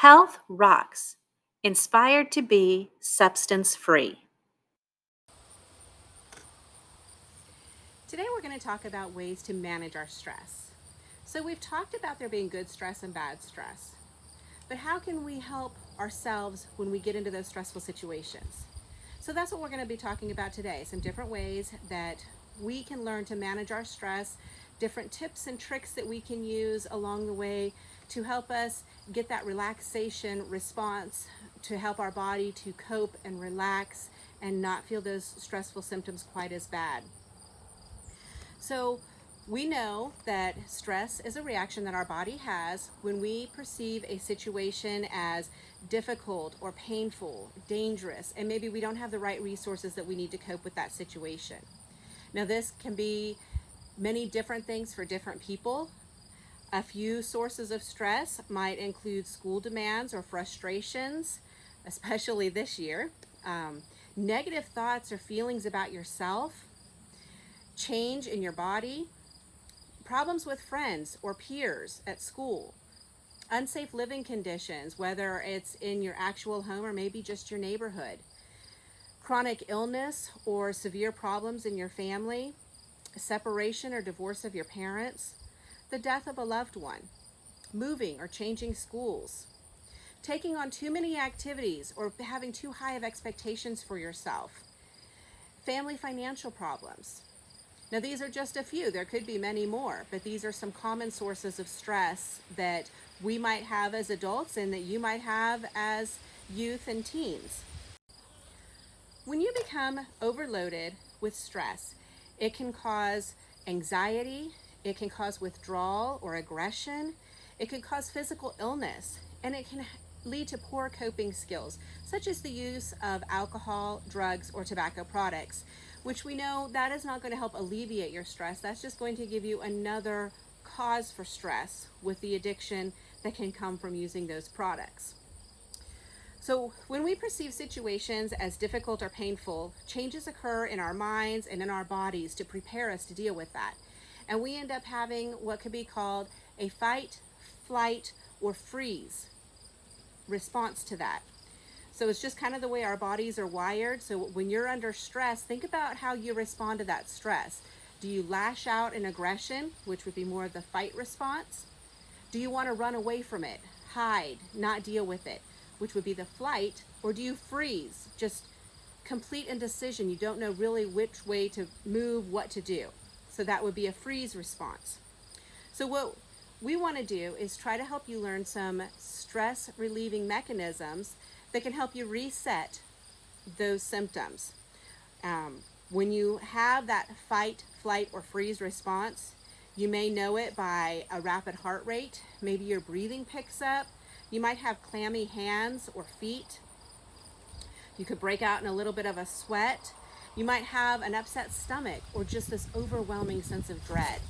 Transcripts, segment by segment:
Health rocks. Inspired to be substance free. Today we're going to talk about ways to manage our stress. So we've talked about there being good stress and bad stress, but how can we help ourselves when we get into those stressful situations? So that's what we're going to be talking about today, some different ways that we can learn to manage our stress, different tips and tricks that we can use along the way to help us get that relaxation response, to help our body to cope and relax and not feel those stressful symptoms quite as bad. So we know that stress is a reaction that our body has when we perceive a situation as difficult or painful, dangerous, and maybe we don't have the right resources that we need to cope with that situation. Now, this can be many different things for different people. A few sources of stress might include school demands or frustrations, especially this year, negative thoughts or feelings about yourself, change in your body, problems with friends or peers at school, unsafe living conditions, whether it's in your actual home or maybe just your neighborhood, chronic illness or severe problems in your family, separation or divorce of your parents, the death of a loved one, moving or changing schools, taking on too many activities or having too high of expectations for yourself, family financial problems. Now, these are just a few. There could be many more, but these are some common sources of stress that we might have as adults and that you might have as youth and teens. When you become overloaded with stress, it can cause anxiety, it can cause withdrawal or aggression, it can cause physical illness, and it can lead to poor coping skills, such as the use of alcohol, drugs, or tobacco products, which we know that is not going to help alleviate your stress. That's just going to give you another cause for stress with the addiction that can come from using those products. So when we perceive situations as difficult or painful, changes occur in our minds and in our bodies to prepare us to deal with that. And we end up having what could be called a fight, flight, or freeze response to that. So it's just kind of the way our bodies are wired. So when you're under stress, think about how you respond to that stress. Do you lash out in aggression, which would be more of the fight response? Do you want to run away from it, hide, not deal with it, which would be the flight? Or do you freeze, just complete indecision? You don't know really which way to move, what to do. So that would be a freeze response. So what we want to do is try to help you learn some stress relieving mechanisms that can help you reset those symptoms. When you have that fight, flight, or freeze response, you may know it by a rapid heart rate. Maybe your breathing picks up. You might have clammy hands or feet. You could break out in a little bit of a sweat. You might have an upset stomach or just this overwhelming sense of dread.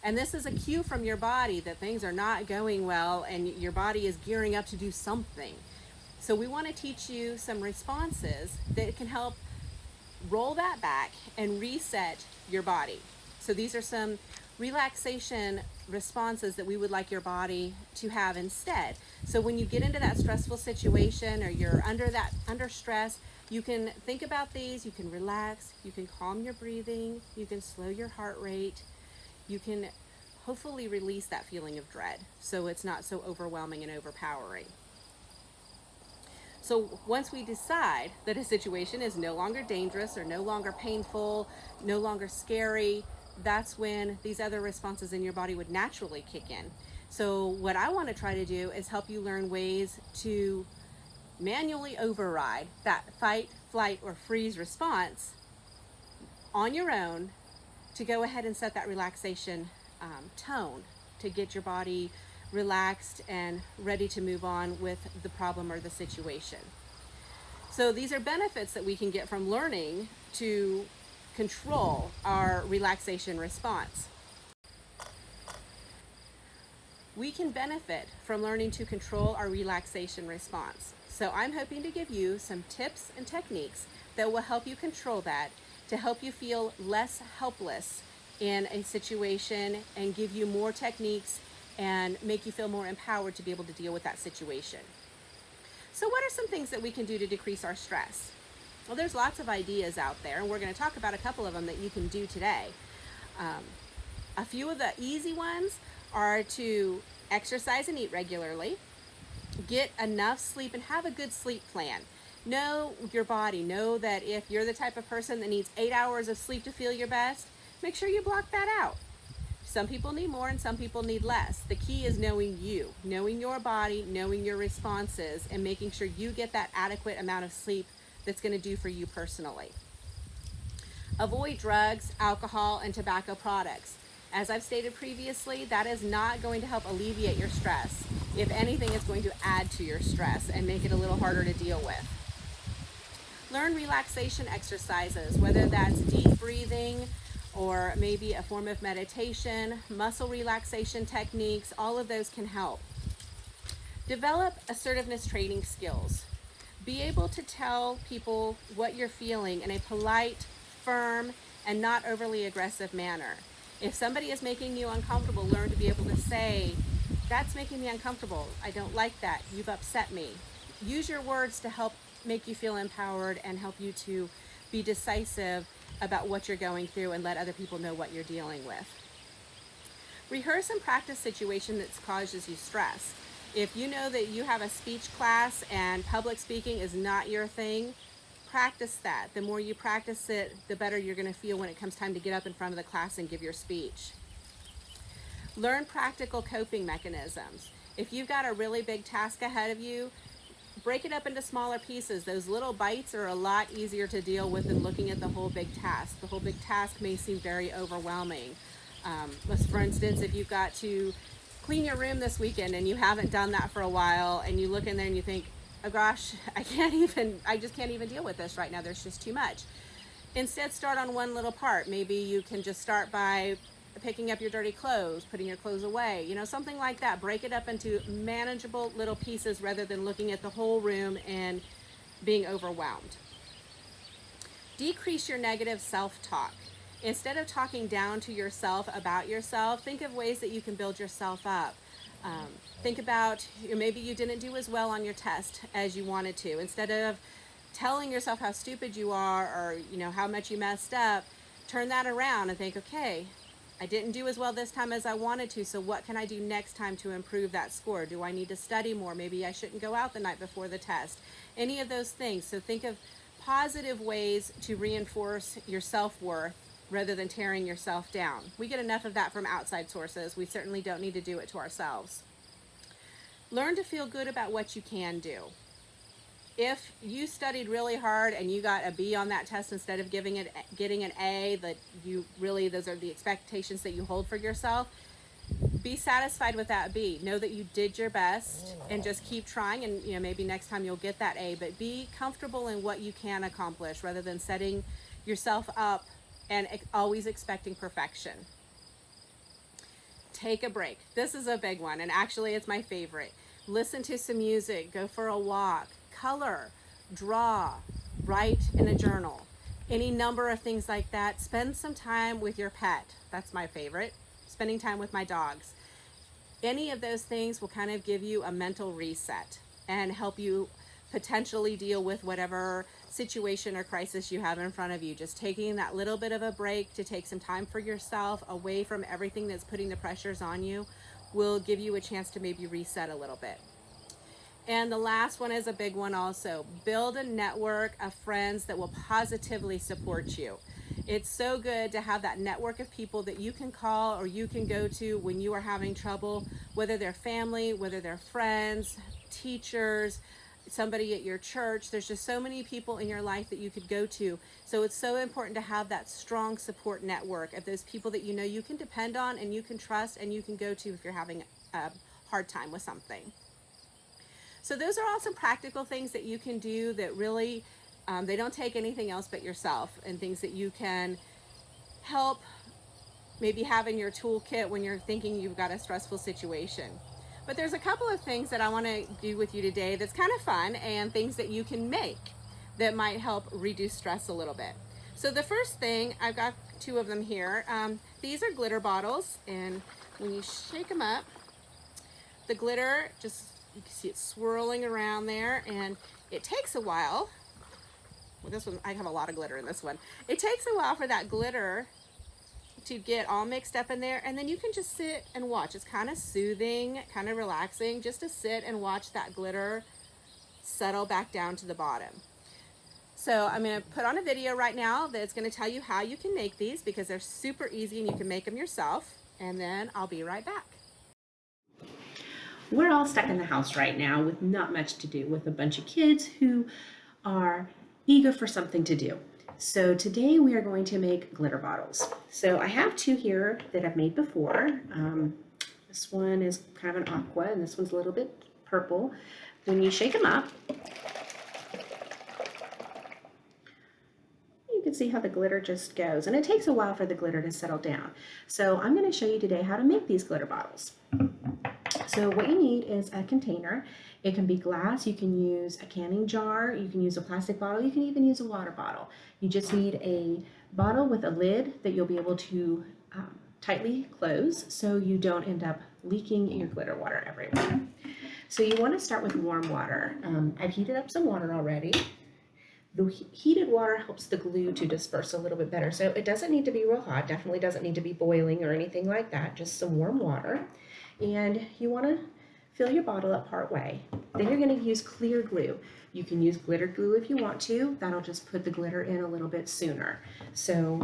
And this is a cue from your body that things are not going well and your body is gearing up to do something. So we want to teach you some responses that can help roll that back and reset your body. So these are some relaxation responses that we would like your body to have instead. So when you get into that stressful situation or you're under stress, you can think about these, you can relax, you can calm your breathing, you can slow your heart rate, you can hopefully release that feeling of dread so it's not so overwhelming and overpowering. So once we decide that a situation is no longer dangerous or no longer painful, no longer scary, that's when these other responses in your body would naturally kick in. So what I want to try to do is help you learn ways to manually override that fight, flight, or freeze response on your own to go ahead and set that relaxation tone to get your body relaxed and ready to move on with the problem or the situation. So these are benefits that we can get from learning to control our relaxation response. We can benefit from learning to control our relaxation response. So I'm hoping to give you some tips and techniques that will help you control that, to help you feel less helpless in a situation and give you more techniques and make you feel more empowered to be able to deal with that situation. So what are some things that we can do to decrease our stress? Well, there's lots of ideas out there, and we're going to talk about a couple of them that you can do today. A few of the easy ones are to exercise and eat regularly, get enough sleep, and have a good sleep plan. Know your body. Know that if you're the type of person that needs 8 hours of sleep to feel your best, make sure you block that out. Some people need more and some people need less. The key is knowing you, knowing your body, knowing your responses, and making sure you get that adequate amount of sleep that's going to do for you personally. Avoid drugs, alcohol, and tobacco products. As I've stated previously, that is not going to help alleviate your stress. If anything, it's going to add to your stress and make it a little harder to deal with. Learn relaxation exercises, whether that's deep breathing or maybe a form of meditation, muscle relaxation techniques, all of those can help. Develop assertiveness training skills. Be able to tell people what you're feeling in a polite, firm, and not overly aggressive manner. If somebody is making you uncomfortable, learn to be able to say, "That's making me uncomfortable. I don't like that. You've upset me." Use your words to help make you feel empowered and help you to be decisive about what you're going through and let other people know what you're dealing with. Rehearse and practice situation that causes you stress. If you know that you have a speech class and public speaking is not your thing, practice that. The more you practice it, the better you're going to feel when it comes time to get up in front of the class and give your speech. Learn practical coping mechanisms. If you've got a really big task ahead of you, break it up into smaller pieces. Those little bites are a lot easier to deal with than looking at the whole big task. The whole big task may seem very overwhelming. For instance, if you've got to clean your room this weekend and you haven't done that for a while, and you look in there and you think, "Oh gosh, I just can't even deal with this right now. There's just too much." Instead, start on one little part. Maybe you can just start by picking up your dirty clothes, putting your clothes away, something like that. Break it up into manageable little pieces rather than looking at the whole room and being overwhelmed. Decrease your negative self-talk. Instead of talking down to yourself about yourself, think of ways that you can build yourself up. Think about maybe you didn't do as well on your test as you wanted to. Instead of telling yourself how stupid you are or how much you messed up, turn that around and think, okay, I didn't do as well this time as I wanted to, so what can I do next time to improve that score? Do I need to study more? Maybe I shouldn't go out the night before the test. Any of those things. So think of positive ways to reinforce your self-worth rather than tearing yourself down. We get enough of that from outside sources. We certainly don't need to do it to ourselves. Learn to feel good about what you can do. If you studied really hard and you got a B on that test instead of getting an A, those are the expectations that you hold for yourself, be satisfied with that B. Know that you did your best and just keep trying, and maybe next time you'll get that A, but be comfortable in what you can accomplish rather than setting yourself up and always expecting perfection. Take a break. This is a big one, and actually it's my favorite. Listen to some music, go for a walk, color, draw, write in a journal, any number of things like that. Spend some time with your pet. That's my favorite. Spending time with my dogs. Any of those things will kind of give you a mental reset and help you potentially deal with whatever situation or crisis you have in front of you. Just taking that little bit of a break to take some time for yourself away from everything that's putting the pressures on you will give you a chance to maybe reset a little bit. And the last one is a big one also. Build a network of friends that will positively support you. It's so good to have that network of people that you can call or you can go to when you are having trouble, whether they're family, whether they're friends, teachers, somebody at your church. There's just so many people in your life that you could go to. So it's so important to have that strong support network of those people that you can depend on and you can trust and you can go to if you're having a hard time with something. So those are all some practical things that you can do that really, they don't take anything else but yourself, and things that you can help maybe have in your toolkit when you're thinking you've got a stressful situation. But there's a couple of things that I want to do with you today that's kind of fun and things that you can make that might help reduce stress a little bit. So the first thing, I've got two of them here. These are glitter bottles, and when you shake them up, the glitter, just you can see it swirling around there, and it takes a while. Well, this one, I have a lot of glitter in this one. It takes a while for that glitter to get all mixed up in there, and then you can just sit and watch. It's kind of soothing, kind of relaxing, just to sit and watch that glitter settle back down to the bottom. So I'm going to put on a video right now that's going to tell you how you can make these, because they're super easy and you can make them yourself, and then I'll be right back. We're all stuck in the house right now with not much to do, with a bunch of kids who are eager for something to do. So today we are going to make glitter bottles. So I have two here that I've made before. This one is kind of an aqua and this one's a little bit purple. When you shake them up, you can see how the glitter just goes, and it takes a while for the glitter to settle down. So I'm going to show you today how to make these glitter bottles. So what you need is a container. It can be glass, you can use a canning jar, you can use a plastic bottle, you can even use a water bottle. You just need a bottle with a lid that you'll be able to tightly close so you don't end up leaking your glitter water everywhere. So you want to start with warm water. I've heated up some water already. The heated water helps the glue to disperse a little bit better. So it doesn't need to be real hot, definitely doesn't need to be boiling or anything like that, just some warm water. And you want to fill your bottle up part way. Then you're going to use clear glue. You can use glitter glue if you want to. That'll just put the glitter in a little bit sooner. So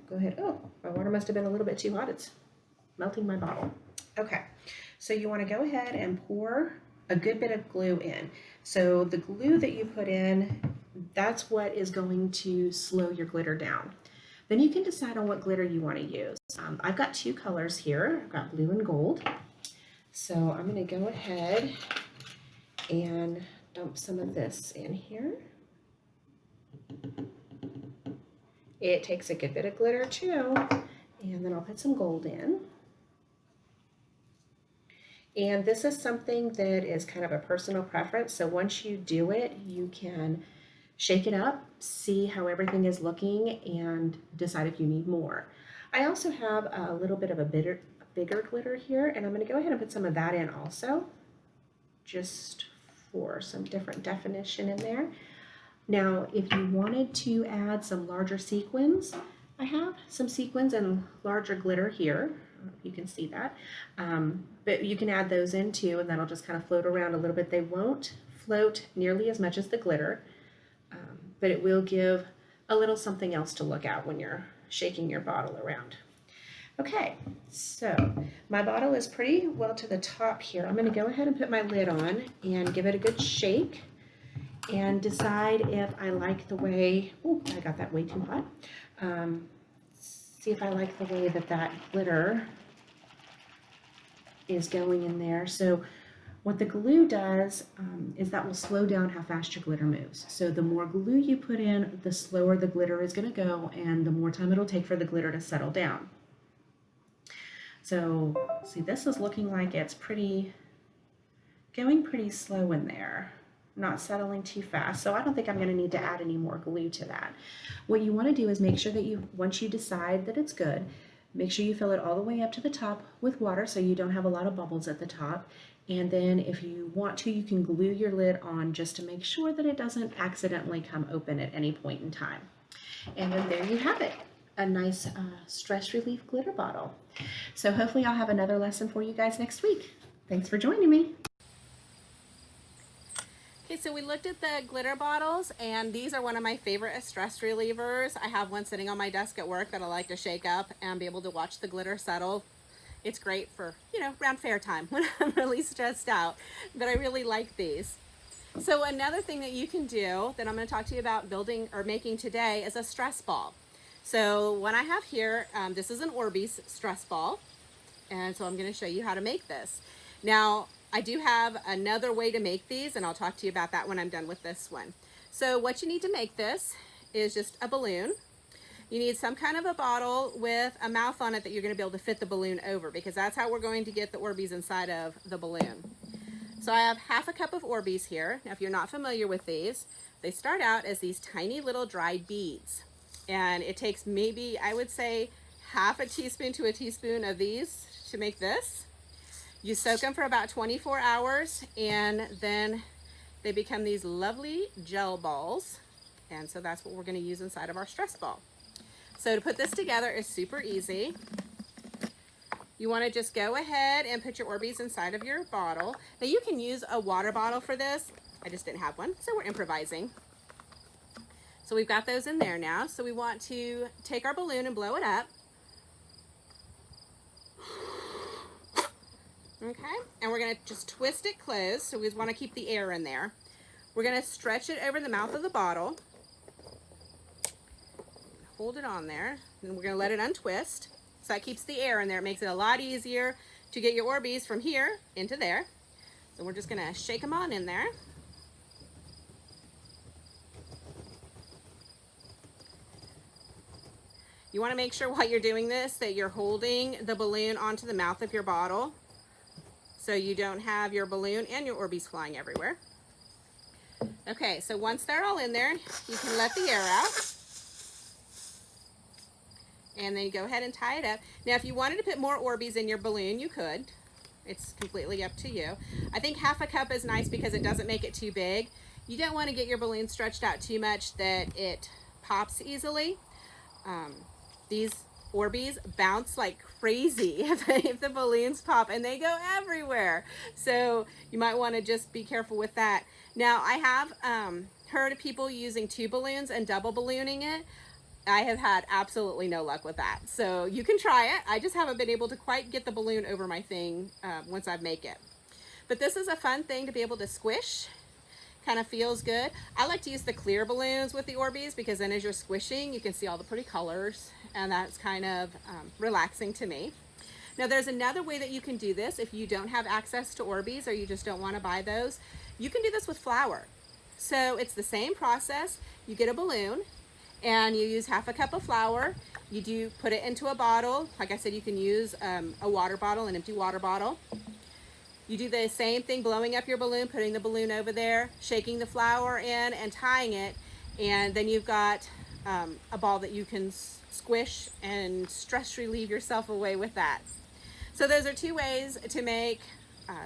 go ahead. Oh, my water must have been a little bit too hot. It's melting my bottle. Okay, so you want to go ahead and pour a good bit of glue in. So the glue that you put in, that's what is going to slow your glitter down. Then you can decide on what glitter you want to use. I've got two colors here. I've got blue and gold. So I'm going to go ahead and dump some of this in here. It takes a good bit of glitter too. And then I'll put some gold in. And this is something that is kind of a personal preference. So once you do it, you can shake it up, see how everything is looking, and decide if you need more. I also have a little bit of a bigger glitter here, and I'm going to go ahead and put some of that in also, just for some different definition in there. Now, if you wanted to add some larger sequins, I have some sequins and larger glitter here. You can see that, but you can add those in too, and that'll just kind of float around a little bit. They won't float nearly as much as the glitter, but it will give a little something else to look at when you're shaking your bottle around. Okay, so my bottle is pretty well to the top here. I'm going to go ahead and put my lid on and give it a good shake and decide if I like the way, oh, I got that way too hot. See if I like the way that that glitter is going in there. So what the glue does is that will slow down how fast your glitter moves. So the more glue you put in, the slower the glitter is going to go, and the more time it'll take for the glitter to settle down. So see, this is looking like it's going pretty slow in there, not settling too fast. So I don't think I'm going to need to add any more glue to that. What you want to do is make sure that once you decide that it's good, make sure you fill it all the way up to the top with water so you don't have a lot of bubbles at the top. And then if you want to, you can glue your lid on just to make sure that it doesn't accidentally come open at any point in time. And then there you have it, a nice stress relief glitter bottle. So hopefully I'll have another lesson for you guys next week. Thanks for joining me. Okay, so we looked at the glitter bottles, and these are one of my favorite stress relievers. I have one sitting on my desk at work that I like to shake up and be able to watch the glitter settle. It's great for, around fair time when I'm really stressed out, but I really like these. So another thing that you can do that I'm going to talk to you about building or making today is a stress ball. So what I have here, this is an Orbeez stress ball, and so I'm going to show you how to make this. Now, I do have another way to make these, and I'll talk to you about that when I'm done with this one. So what you need to make this is just a balloon. You need some kind of a bottle with a mouth on it that you're going to be able to fit the balloon over, because that's how we're going to get the Orbeez inside of the balloon. So I have half a cup of Orbeez here. Now, if you're not familiar with these, they start out as these tiny little dried beads. And it takes maybe, I would say, half a teaspoon to a teaspoon of these to make this. You soak them for about 24 hours and then they become these lovely gel balls. And so that's what we're going to use inside of our stress ball. So to put this together is super easy. You want to just go ahead and put your Orbeez inside of your bottle. Now you can use a water bottle for this. I just didn't have one, so we're improvising. So we've got those in there now. So we want to take our balloon and blow it up. Okay, and we're going to just twist it closed. So we want to keep the air in there. We're going to stretch it over the mouth of the bottle. Hold it on there, and we're going to let it untwist. So that keeps the air in there. It makes it a lot easier to get your Orbeez from here into there. So we're just going to shake them on in there. You want to make sure while you're doing this that you're holding the balloon onto the mouth of your bottle so you don't have your balloon and your Orbeez flying everywhere. Okay, so once they're all in there, you can let the air out. And then you go ahead and tie it up. Now, if you wanted to put more Orbeez in your balloon, you could. It's completely up to you. I think half a cup is nice because it doesn't make it too big. You don't want to get your balloon stretched out too much that it pops easily. These Orbeez bounce like crazy if the balloons pop, and they go everywhere. So you might want to just be careful with that. Now, I have heard of people using 2 balloons and double ballooning it. I have had absolutely no luck with that. So you can try it. I just haven't been able to quite get the balloon over my thing once I make it. But this is a fun thing to be able to squish. Kind of feels good. I like to use the clear balloons with the Orbeez because then as you're squishing, you can see all the pretty colors, and that's kind of relaxing to me. Now there's another way that you can do this if you don't have access to Orbeez or you just don't want to buy those. You can do this with flour. So it's the same process. You get a balloon and you use half a cup of flour. You do put it into a bottle. Like I said, you can use a water bottle, an empty water bottle. You do the same thing, blowing up your balloon, putting the balloon over there, shaking the flour in and tying it, and then you've got a ball that you can squish and stress relieve yourself away with that. So those are 2 ways to make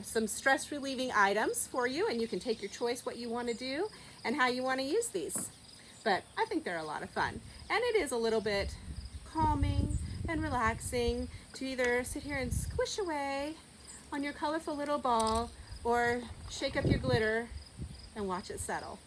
some stress relieving items for you, and you can take your choice what you want to do and how you want to use these. But I think they're a lot of fun, and it is a little bit calming and relaxing to either sit here and squish away on your colorful little ball or shake up your glitter and watch it settle.